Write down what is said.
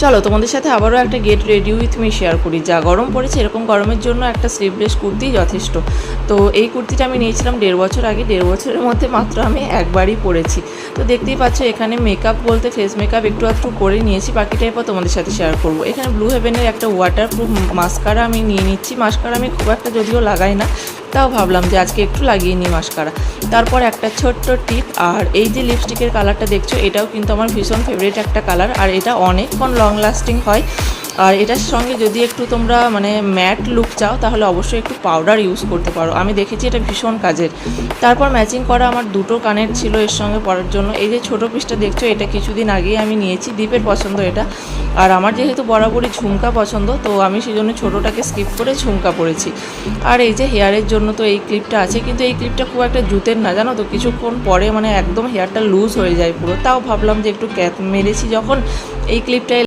চলো তোমাদের সাথে আবারও একটা get ready with me share করি। যা গরম পড়েছে, এরকম গরমের জন্য একটা স্লিভলেস কুর্তি যথেষ্ট। তো এই কুর্তিটা আমি নিয়েছিলাম 1.5 বছর আগে। 1.5 বছরের মধ্যে মাত্র আমি একবারই পরেছি। তো দেখতেই পাচ্ছ এখানে মেকআপ বলতে ফেস মেকআপ একটু আধটু করে নিয়েছি, বাকিটাই পর তোমাদের সাথে শেয়ার করবো। এখানে ব্লু হেভেনের একটা ওয়াটারপ্রুফ মাস্কারা আমি নিয়ে নিচ্ছি। মাস্কারা আমি খুব একটা যদিও লাগাই না, তাও ভাবলাম যে আজকে একটু লাগিয়ে নিই মাস্কারা। তারপর একটা ছোট্ট টিপ, আর এই যে লিপস্টিকের কালারটা দেখছো, এটাও কিন্তু আমার ভীষণ ফেভারিট একটা কালার, আর এটা অনেকক্ষণ লং লাস্টিং হয়। আর এটার সঙ্গে যদি একটু তোমরা মানে ম্যাট লুক চাও, তাহলে অবশ্যই একটু পাউডার ইউজ করতে পারো। আমি দেখেছি এটা ভীষণ কাজের। তারপর ম্যাচিং করা আমার দুটো কানের ছিল এর সঙ্গে পরার জন্য। এই যে ছোটো পিসটা দেখছো, এটা কিছুদিন আগেই আমি নিয়েছি। দীপের পছন্দ এটা, আর আমার যেহেতু বরাবরই ঝুমকা পছন্দ, তো আমি সেই জন্য ছোটোটাকে স্কিপ করে ঝুমকা পরেছি। আর এই যে হেয়ারের জন্য তো এই ক্লিপটা আছে, কিন্তু এই ক্লিপটা খুব একটা জুতের না, জানো তো, কিছুক্ষণ পরে মানে একদম হেয়ারটা লুজ হয়ে যায় পুরো। তাও ভাবলাম যে একটু ক্যাপ মেরেছি যখন, এই ক্লিপটাই